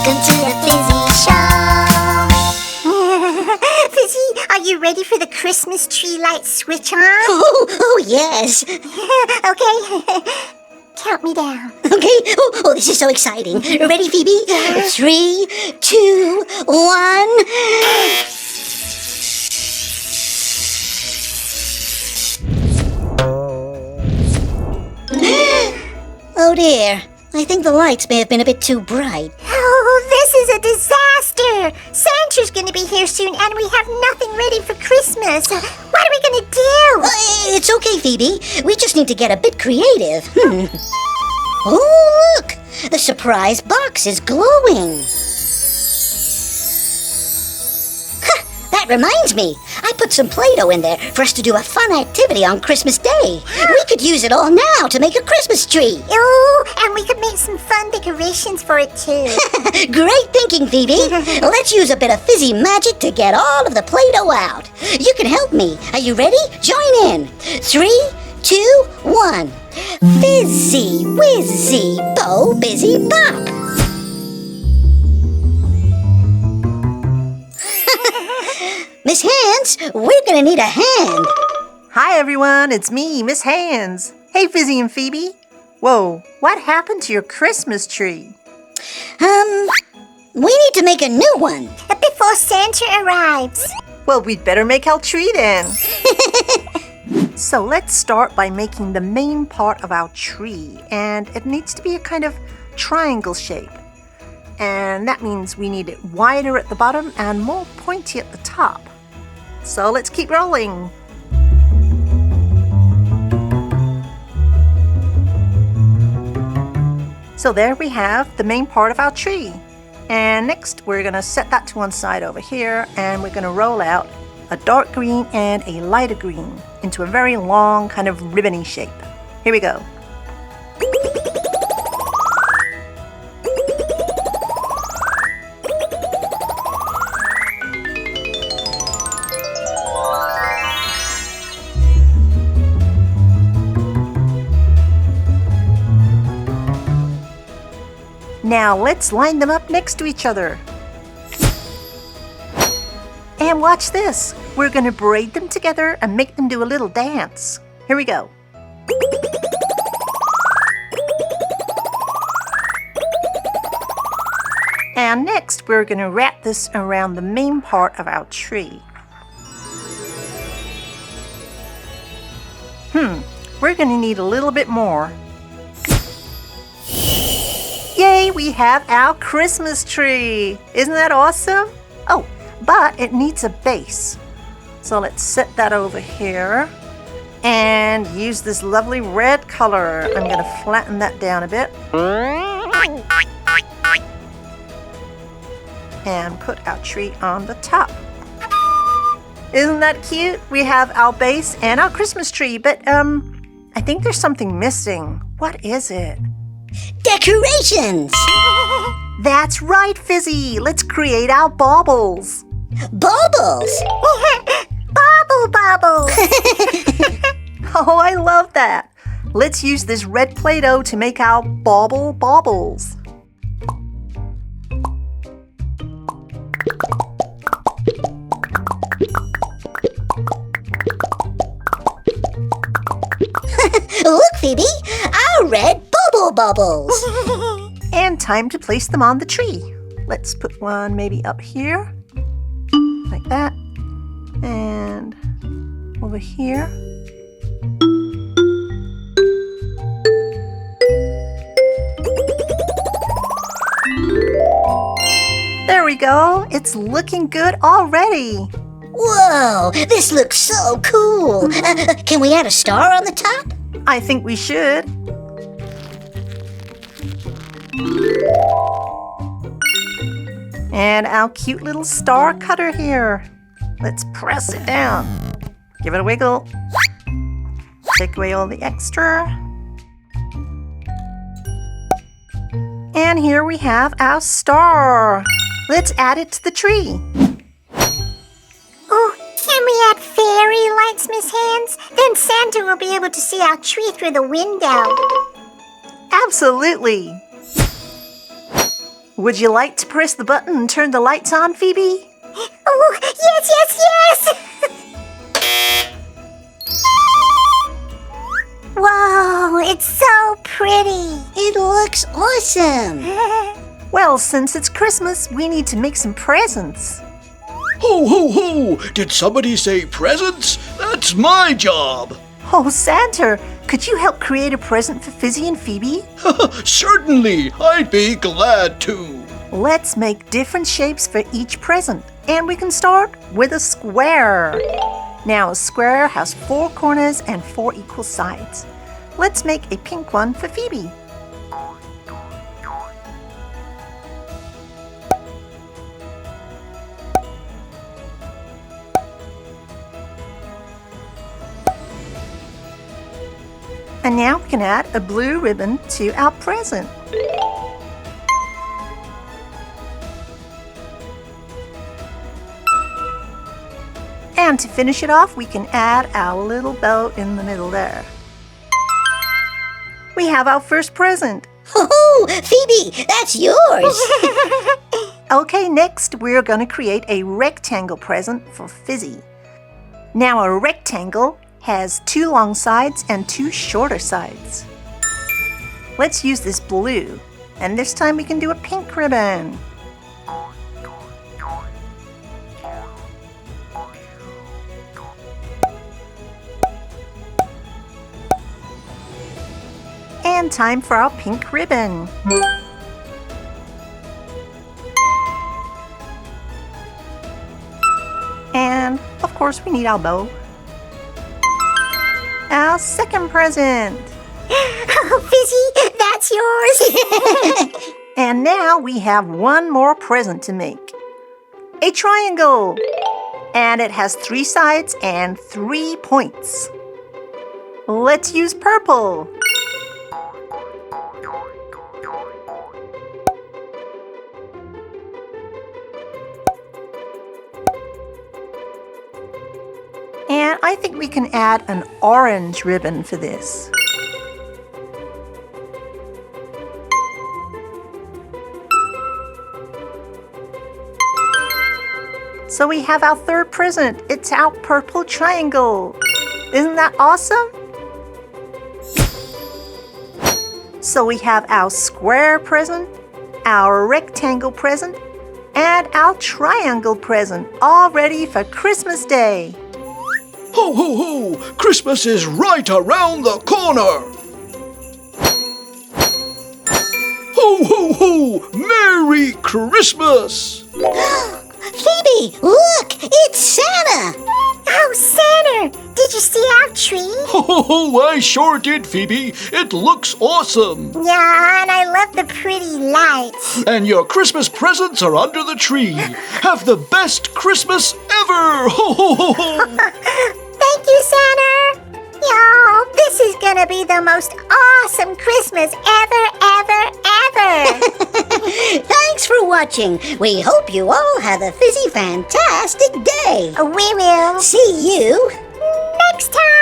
Welcome to the Fizzy Show. Fizzy, are you ready for the Christmas tree light switch on? Oh yes. Okay. Count me down. Okay. Oh, this is so exciting. Ready, Phoebe? 3, 2, 1. Oh dear. I think the lights may have been a bit too bright. Oh, this is a disaster. Santa's going to be here soon and we have nothing ready for Christmas. What are we going to do? It's okay, Phoebe. We just need to get a bit creative. Oh, look! The surprise box is glowing. That reminds me. I put some Play-Doh in there for us to do a fun activity on Christmas Day. We could use it all now to make a Christmas tree. Oh, and we could make some fun decorations for it too. Great thinking, Phoebe. Let's use a bit of fizzy magic to get all of the Play-Doh out. You can help me. Are you ready? Join in. 3, 2, 1. Fizzy, whizzy, bo, busy, bop. Miss Hands, we're gonna need a hand. Hi everyone, it's me, Miss Hands. Hey Fizzy and Phoebe. Whoa, what happened to your Christmas tree? We need to make a new one. Before Santa arrives. Well, we'd better make our tree then. So let's start by making the main part of our tree, and it needs to be a kind of triangle shape. And that means we need it wider at the bottom and more pointy at the top. So let's keep rolling. So there we have the main part of our tree. And next we're going to set that to one side over here, and we're going to roll out a dark green and a lighter green into a very long kind of ribbony shape. Here we go. Now let's line them up next to each other. And watch this. We're going to braid them together and make them do a little dance. Here we go. And next we're going to wrap this around the main part of our tree. We're going to need a little bit more. Yay, we have our Christmas tree! Isn't that awesome? Oh, but it needs a base. So let's set that over here and use this lovely red color. I'm going to flatten that down a bit. And put our tree on the top. Isn't that cute? We have our base and our Christmas tree, but I think there's something missing. What is it? Decorations! That's right, Fizzy! Let's create our baubles! Baubles! Bobble bobble. Oh, I love that! Let's use this red Play-Doh to make our bauble baubles. Look, Phoebe! Our red bubble bubbles! And time to place them on the tree. Let's put one maybe up here, like that, and over here. There we go. It's looking good already. Whoa! This looks so cool! Can we add a star on the top? I think we should. And our cute little star cutter here. Let's press it down. Give it a wiggle. Take away all the extra. And here we have our star. Let's add it to the tree. Oh, can we add fairy lights, Miss Hands? Then Santa will be able to see our tree through the window. Absolutely. Would you like to press the button and turn the lights on, Phoebe? Oh, yes, yes, yes! Whoa, it's so pretty. It looks awesome. Well, since it's Christmas, we need to make some presents. Ho, ho, ho! Did somebody say presents? That's my job! Oh, Santa, could you help create a present for Fizzy and Phoebe? Certainly, I'd be glad to. Let's make different shapes for each present. And we can start with a square. Now, a square has 4 corners and 4 equal sides. Let's make a pink one for Phoebe. And now we can add a blue ribbon to our present. And to finish it off, we can add our little bow in the middle there. We have our first present. Oh, Phoebe, that's yours. Okay, next we're going to create a rectangle present for Fizzy. Now a rectangle has 2 long sides and 2 shorter sides. Let's use this blue, and this time we can do a pink ribbon. And time for our pink ribbon. And of course we need our bow. Our second present. Oh, Fizzy, that's yours. And now we have one more present to make. A triangle. And it has 3 sides and 3 points. Let's use purple. And I think we can add an orange ribbon for this. So we have our third present. It's our purple triangle. Isn't that awesome? So we have our square present, our rectangle present, and our triangle present, all ready for Christmas Day. Ho, ho, ho! Christmas is right around the corner! Ho, ho, ho! Merry Christmas! Phoebe, look, it's Santa. Oh, Santa, did you see our tree? Ho, ho, ho! I sure did, Phoebe. It looks awesome. Yeah, and I love the pretty lights. And your Christmas presents are under the tree. Have the best Christmas ever! Ho, ho, ho, ho! Thank you, Santa. Yo, this is gonna be the most awesome Christmas ever. Thanks for watching. We hope you all have a Fizzy fantastic day. We will See you next time.